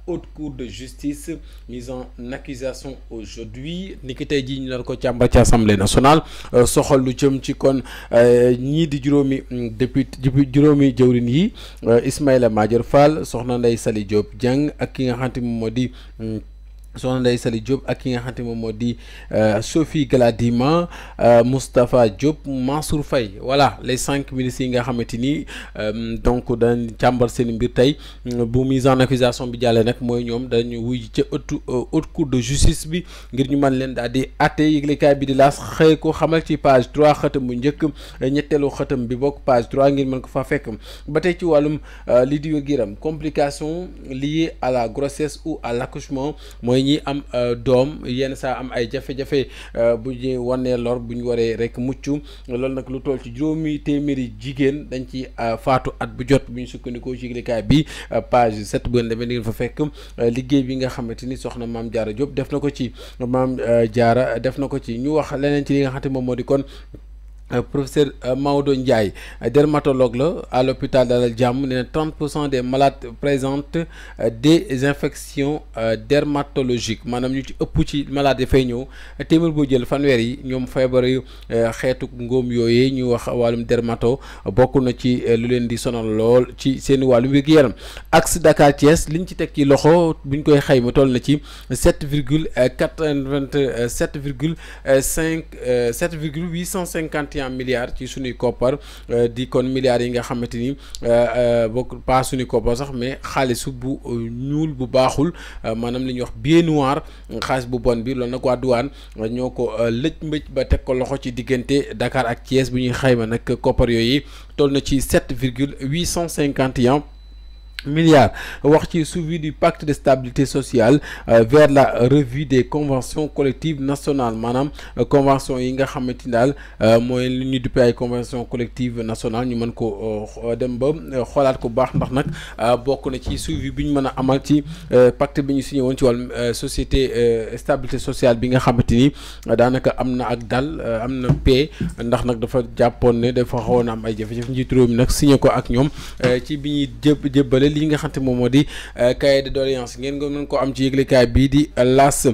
Haute Cour de justice mise en accusation aujourd'hui ni ki tey jii ñu nar ko càmbar ci assemblée nationale soxal lu jëm ci kon ñii di juróomi député juróomi jëwrin yi Ismaïla Madior Fall Soxna Ndeye Saly Diop Dieng ak ki nga xamante moom moo di Soxna Ndeye Saly Diop ak ki nga xamante moom moo di Sophie Gladima Moustapha Diop Mansour Faye voilà les 5 ministres yi nga xamante ni donc dañ càmbar seen mbir tey bu mise en accusation bi jàllee nag mooy ñoom dañu wuy ca haute cour de justice bi ngir ñu mën leen daal di àtte yëglekaay bi di laas xëy ko xamal ci page 3 xëtam bu njëkk ñetteelu xëtam bi bokk page 3 ngir mën ko fa fekk ba tey ci wàllum lii di wér-gu-yaram complications liées à la grossesse ou à l'accouchement mooy ñi am doom yenn saa am ay jafe-jafe bu ñu wanee lor bu ñu waree rek mucc loolu nag lu toll ci juróomi téeméeri jigéen dañ ci faatu at bu jot bu ñu sukkandikoo ci yëglekaay bi page 7 bu ngeen demee di ngeen fa fekk liggéey bi nga xamante ni soxna Mame Diarra Diop def na ko ci Mame Diarra def na ko ci ñu wax leneen ci li nga xamante moom moo di kon professeur Maodo Ndiaye dermatologue la à l'hôpital Dalal Jàmm nee na 30% des malades présentent des infections dermatologiques maanaam ñu ci ëpp ci malade yi fay ñëw téeméer boo jël fanweer yi ñoom feebar yu xeetu ngóom yooyee ñu wax wàllum dermato bokk na ci lu leen di sonal lool ci seen wàllum wér-gu-yaram axe Dakar Thiès liñ ci teg ci loxo buñ koy xayma toll na ci 7,851 milliards ci suñuy koppar di kon milliards yi nga xamante ni bokk pas suñuy koppar sax mais xaalisu bu ñuul bu baaxul maanaam li ñuy wax billet noir xaalis bu bon bi loolu nag waa douane ñoo ko lëj mbëj ba teg ko loxo ci diggante Dakar ak Thiès bu ñuy xayma nag koppar yooyu toll na ci 7,851 milliards wax ci suivi du pacte de stabilité sociale vers la revue des conventions collectives nationales maanaam convention yi nga xamante ni daal mooy li ñuy duppee ay convention collective nationale ñu mën ko dem ba xoolaat ko baax ndax nag bokk na ci suivi bi ñu mën a amal ci pacte bi ñu signé woon ci wàllum société stabilité sociale bi nga xamante ni daanaka am na ak dal am na paix ndax nag dafa jàppoon ne dafa xawoon am ay jafe-jafe njiitu réew mi nag signé ko ak ñoom ci bi ñuy jébbale li nga xamante moom moo di cahier de doléance ngeen nga mën ko am ci yëglekaay bii di laas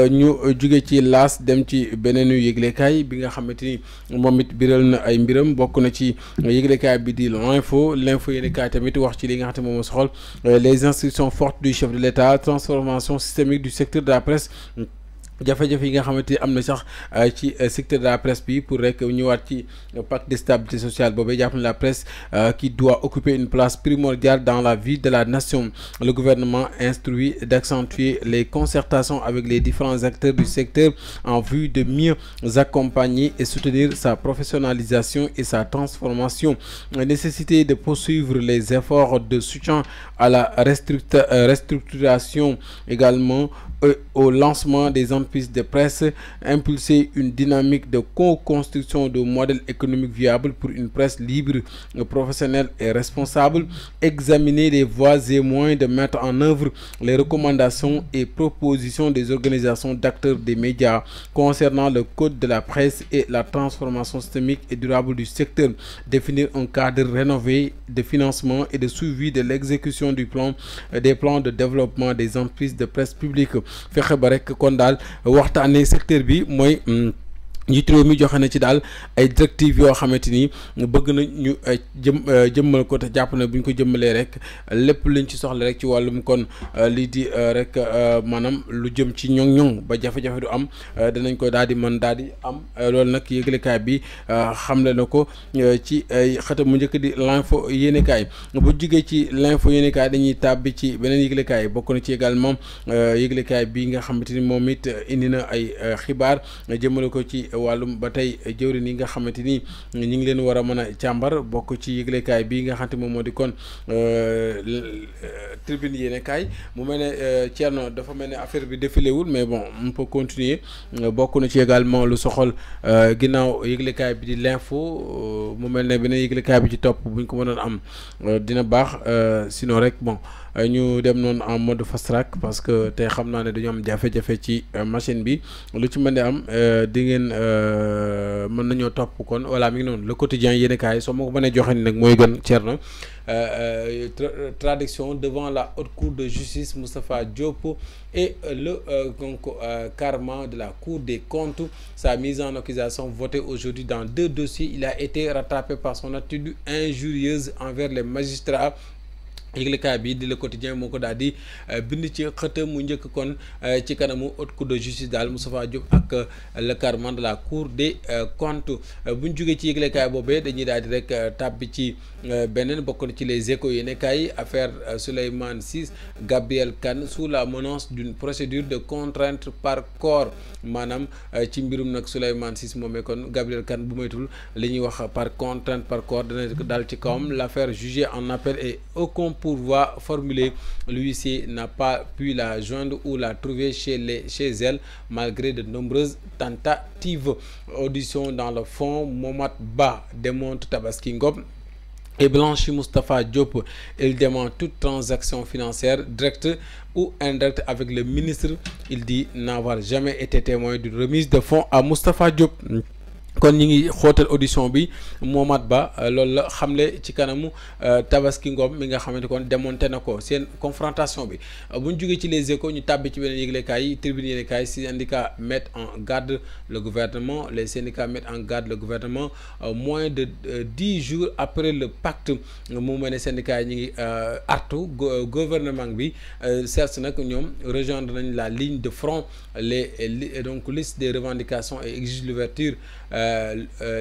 ñu jóge ci laas dem ci beneenu yëglekaay bi nga xamante ni moom it biral na ay mbiram bokk na ci yëglekaay bi di l'info yëglekaay tamit wax ci li nga xamante moom moo soxal les instructions fortes du chef de l'État transformation systémique du secteur de la presse jafe-jafe yi nga xamante ni am na sax ci secteur de la presse bi pour rek ñëwaat ci pacte de stabilité sociale boobee jàpp na la presse qui doit occuper une place primordiale dans la vie de la nation. Le gouvernement instruit d'accentuer les concertations avec les différents acteurs du secteur en vue de mieux accompagner et soutenir sa professionnalisation et sa transformation. Nécessité de poursuivre les efforts de soutien à la restructuration également au lancement des entreprises de presse, impulser une dynamique de co-construction de modèles économiques viables pour une presse libre, professionnelle et responsable, examiner les voies et moyens de mettre en œuvre les recommandations et propositions des organisations d'acteurs des médias concernant le code de la presse et la transformation systémique et durable du secteur, définir un cadre rénové de financement et de suivi de l'exécution des plans de développement des entreprises de presse publique. Fexe ba rek kon daal waxtaanee secteur bi mooy njiitu réew mi joxe na ci daal ay directives yoo xamante ni bëgg na ñu jëmmal ko te jàpp na bu ñu ko jëmmalee rek lépp luñ ci soxla rek ci wàllum kon lii di rek maanaam lu jëm ci ñoŋ-ñoŋ ba jafe-jafe du am danañ ko daal di mën daal di am loolu nag yëglekaay bi xamle na ko ci xëtam mu njëkk di l'info yéenekaay bu jugee ci l'info yéenekaay dañuy tàbbi ci beneen yëglekaay bokk na ci également yëglekaay bi nga xamante ni moom it indi na ay xibaar jëmale ko ci wàllum ba tey jëwriñ yi nga xamante ni ñu ngi leen war a mën a càmbar bokk ci yëglekaay bi nga xamante moom moo di kon tribune yéenekaay mu mel ne Thierno dafa mel ne affaire bi défilé wul mais bon on peut continuer bokk na ci également lu soxal ginnaaw yëglekaay bi di l'info mu mel ne beneen yëglekaay bi ci topp buñ ko mënoon am dina baax sinon rek bon ñu dem noonu en mode fast track parce que tey xam naa ne dañu am jafe-jafe ci machine bi lu ci mën di am di ngeen mën nañoo topp kon voilà mi ngi noonu le quotidien yéen kaay soo ma ko mënee joxe ni nag mooy gën Thierno traduction devant la haute cour de justice Moustapha Diop et le carrément de la cour des comptes. Sa mise en accusation votée aujourd'hui dans 2 dossiers. Il a été rattrapé par son attitude injurieuse envers les magistrats. yëglekaay bi di le quotidien moo ko daal di bind ci xëtam mu njëkk kon ci kanamu haute cour de justice daal Moustapha Diop ak le carrément de la cour des comptes bu ñu jógee ci yëglekaay boobee dañuy daal di rek tàbbi ci beneen bokk na ci les échos yi nekkaay affaire Souleymane Ciss Gabriel Kane sous la menace d'une procédure de contrainte par corps maanaam ci mbirum nag Souleymane Ciss moomee kon Gabriel Kane bu moytul li ñuy wax par contrainte par corps dana daal ci kawam l'affaire jugée en appel et au pourvoi formulé, l'huissier n'a pas pu la joindre ou la trouver chez elle malgré de nombreuses tentatives. Audition dans le fond, Mohamed Ba démonte Tabaski Ngom et blanchit Moustapha Diop. Il demande toute transaction financière directe ou indirecte avec le ministre. Il dit n'avoir jamais été témoin d'une remise de fonds à Moustapha Diop. kon ñi ngi xóotal audition bi Mohamed Ba loolu la xamle ci kanamu Tabaski Ngom mi nga xamante kon démonté na ko seen confrontation bi bu ñu jógee ci les échos ñu tàbbi ci beneen yëglekaay yi tribune yëglekaay syndicats mettent en garde le gouvernement les syndicats mettent en garde le gouvernement moins de 10 jours après le pacte mu mel ne syndicats yi ñu ngi artu gouvernement bi certes nag ñoom rejoindre nañ la ligne de front donc liste des revendications et exige l'ouverture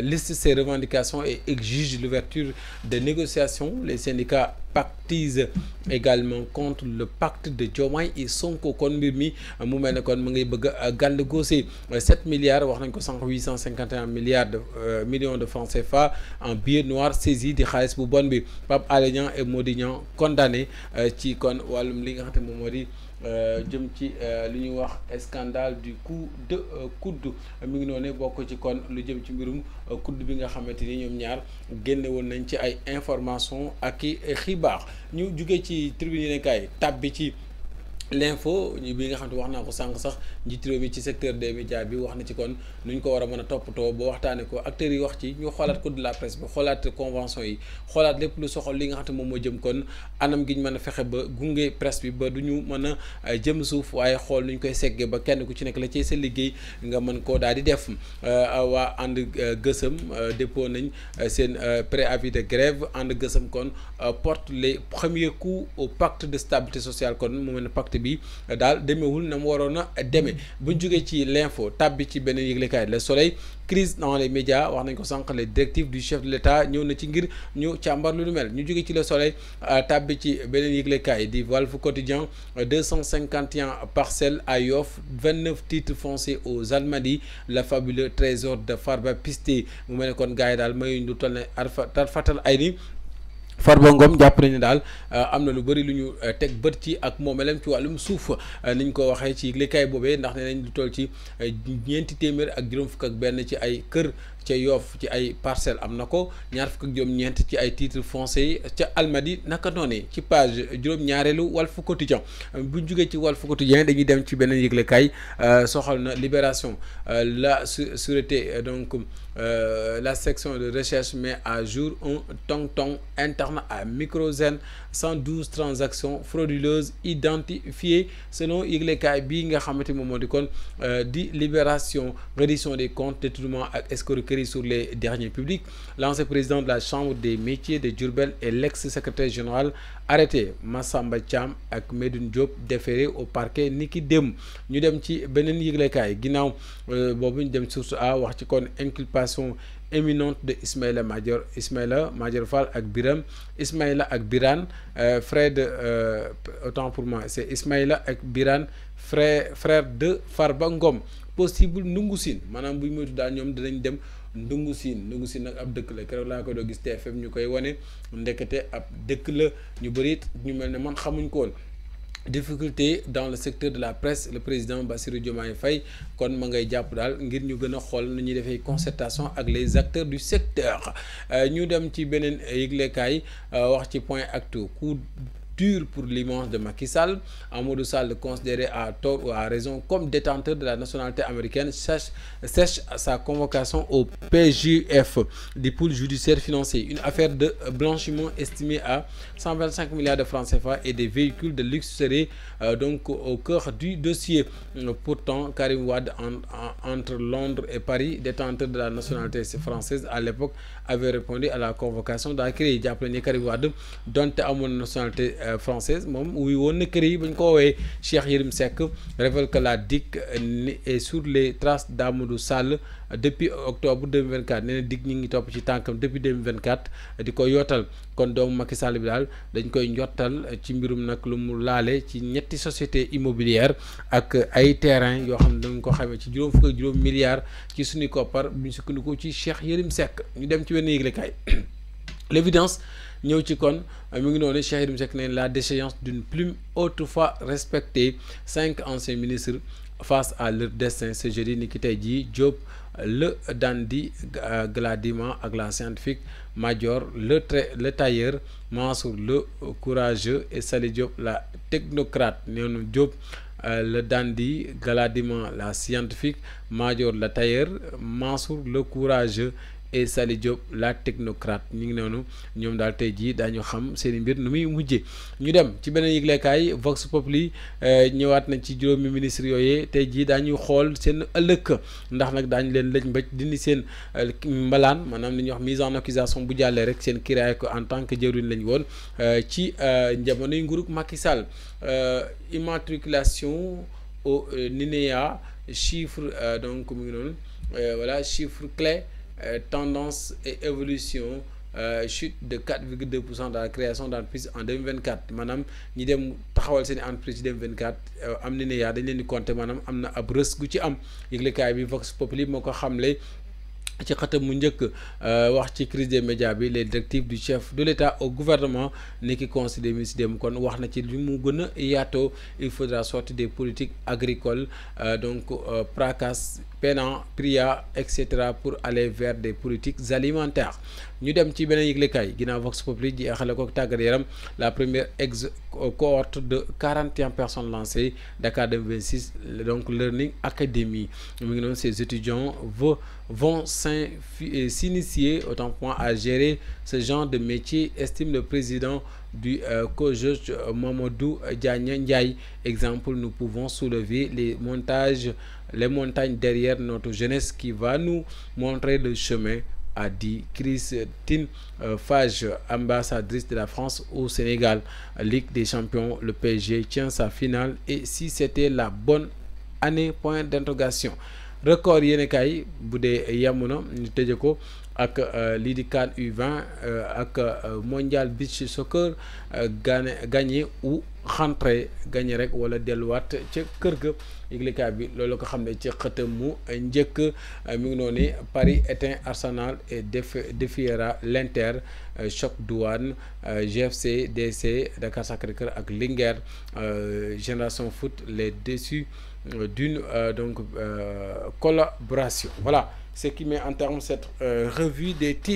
liste ses revendications et exige l'ouverture de négociations. Les syndicats pactisent également contre le pacte de Diomaye et Sonko kon mbir mi mu mel ne kon mu ngi bëgg a gàll goosé 7 milliards wax nañ ko sànq 851 millions de francs CFA en billets noirs saisis di xaalis bu bon bi Pape Alé Niang et Mody Niang condamné ci kon wàllum li nga xam te moom moo di jëm ci li ñuy wax scandale du coup de coude mi ngi noonu bokk ci kon lu jëm ci mbirum coude bi nga xamante ni ñoom ñaar génne woon nañ ci ay information ak i xibaar ñu jugee ci tribune yéenekaay tàbbi ci l'info bi nga xam te wax naa ko sànq sax njiit réew mi ci secteur des médias bi wax na ci kon nu ñu ko war a mën a toppatoo ba waxtaane ko acteurs yi wax ci ñu xoolaat code de la presse bi xoolaat convention yi xoolaat lépp lu soxal li nga xam te moom moo jëm kon anam gi ñu mën a fexe ba gunge presse bi ba du ñu mën a jëm suuf waaye xool nu ñu koy seggee ba kenn ku ci nekk la ci sa liggéey nga mën koo daal di def waa ànd gësëm dépôt nañ seen préavis de grève ànd gësëm kon porte les premiers coups au pacte de stabilité sociale kon mu mel ne pacte bi daal demeewul na mu waroon a demee bu ñu jógee ci l'info tàbbi ci beneen yëglekaay Le Soleil crise dans les médias wax nañ ko sànq les directives du chef de l'État ñëw na ci ngir ñu càmbar lu mel ñu jógee ci Le Soleil tàbbi ci beneen yëglekaay di Walf Quotidien 251 parcelles à Yoff 29 titres fonciers aux Almadies le fabuleux trésor de Farba pisté mu mel ne kon gars yi daal mayuñ lu toll ne fatal ay ni Farba Ngom jàpp nañu daal am na lu bëri lu ñu teg bët ci ak moomelam ci wàllum suuf ni ñu ko waxee ci yëglekaay boobee ndax nee nañ lu toll ci ñeenti téeméer ak juróom fukk ak benn ci ay kër ca Yoff ci ay parcelles am na ko ñaar fukk ak juróom-ñeent ci ay titres fonciers ca Almadies naka noonee ci page juróom-ñaareelu Walf Quotidien bu ñu jugee ci Walf Quotidien dañuy dem ci beneen yëglekaay soxal na Libération la sûreté donc la section de recherche met à jour un tong-tong interne à Microzen 112 transactions frauduleuses identifiées selon yëglekaay bii nga xamante moom moo di kon di Libération reddition des comptes détournement ak escroquerie sur les deniers publics l'ancien président de la chambre des métiers de Diourbel et l'ex-secrétaire général arrêté Massamba Thiam ak Medoune Diop déféré au parquet niki dem ñu dem ci beneen yëglekaay ginnaaw boobu ñu dem source a wax ci kon inculpation éminente de Ismaïla Madior Fall ak Biram Ismaïla ak Birane frère de autant pour moi c'est Ismaïla ak Birane frère de Farba Ngom possible ndungu siin maanaam buy moytu daal ñoom dinañ dem ndungu siin nag ab dëkk la keroog laa ko doo gis TFM ñu koy wane ndekete ab dëkk la ñu bëri it ñu mel ne man xamuñ ko woon difficulté dans le secteur de la presse le président Bassirou Diomaye Faye kon ma ngay jàpp daal ngir ñu gën a xool nu ñuy defee concertation ak les acteurs du secteur ñu dem ci beneen yëglekaay wax ci point actu coup dur pour l'image de Macky Sall. Amadou Sall, considéré à tort ou à raison comme détenteur de la nationalité américaine, sèche sa convocation au PJF, des pôles judiciaires financiers. Une affaire de blanchiment estimée à 125 milliards de francs CFA et des véhicules de luxe seraient donc au cœur du dossier. Pourtant, Karim Wade, entre Londres et Paris, détenteur de la nationalité française à l'époque, avait répondu à la convocation d'un CREI. Jàppale Karim Wade donte amoon nationalité française moom wuy woon na CREI bañ ko woowee. Cheikh Yérim Seck révèle que la DIC est sur les traces d'Amadou Sall depuis octobre 2024. nee na DIC ñi ngi topp ci tànkam depuis 2024 di ko yootal kon doomu Macky Sall bi daal dañ koy njottal ci mbirum nag lu mu laale ci ñetti société immobilière ak ay terrain yoo xam ne dañ ko xamee ci juróom fukk ak juróom milliards ci suñu koppar bu ñu sukkandiku ci Cheikh Yérim Seck. ñu dem ci benn yëglekaay l'évidence ñëw ci kon mu ngi noonu Cheikh Yérim Seck ne la déchéance d'une plume autrefois respectée. 5 anciens ministres face à leur destin ce jeudi ni ki tey jii Diop le dandy Gladima ak la scientifique Madior le tailleur, Mansour le courageux et Sali Diop la technocrate. Néonu Diop le dandy, Gladima la scientifique, Madior le tailleur, Mansour le courageux et Sali Diop la technocrate. ñu ngi noonu ñoom daal tey jii daañu xam seen mbir nu muy mujjee. ñu dem ci beneen yëglekaay Vox Populi ñëwaat na ci juróomi ministre yooyee tey jii daañu xool seen ëllëg ndax nag daañu leen lëj mbëj dindi seen mbalaan maanaam li ñuy wax mise en accusation bu jàllee rek seen kiraay ko en tant que jëwriñ lañ woon ci jamonoy nguurug Macky Sall. Immatriculation au NINEA chiffre donc mu ngi noonu voilà chiffre clé. Tendance et évolution, chute de 4,2% de la création d'entreprises en 2024 maanaam ñi dem taxawal seen entreprise ci 2024 am na ne yaa dañ leen di compter maanaam am na ab rës gu ci am. yëglekaay bi Vox Populi moo ko xamle ci xëtam mu njëkk wax ci crise des médias bi les directives du chef de l'État au gouvernement ni ki conseil des ministres dem kon wax na ci li mu gën a yaatoo. Il faudra sortir des politiques agricoles donc PRACAS PENA PRIA etc. pour aller vers des politiques alimentaires. ñu dem ci beneen yëglekaay ginnaaw Vox Populi ji xale ko tàggat yaram la première cohorte de 41 personnes lancées Dakar 2026 donc Learning Academy. mu ngi noonu ces étudiants vont s'initier autant pour moi à gérer ce genre de métier, estime le président du COJOJ Mamadou Diagne Ndiaye. Exemple, nous pouvons soulever les montagnes derrière notre jeunesse qui va nous montrer le chemin, a dit Christine Fage, ambassadrice de la France au Sénégal. Ligue des champions, le PSG tient sa finale et si c'était la bonne année, point d'interrogation. Record yéenekaay bu dee yemm na ñu tëje ko ak lii di CAN U20 ak mondial beach soccer gagné ou rentré gagné rek wala delluwaat ca kër ga. yëglekaay bi loolu ko xam ne ci xëtam mu njëkk mi ngi noonu Paris éteint Arsenal et défiera l'Inter. Choc Douane GFC DC Dakar Sacré-Cœur ak Linguère. Génération Foot les déçus d'une donc collaboration. Voilà ce qui met en terme cette revue des titres.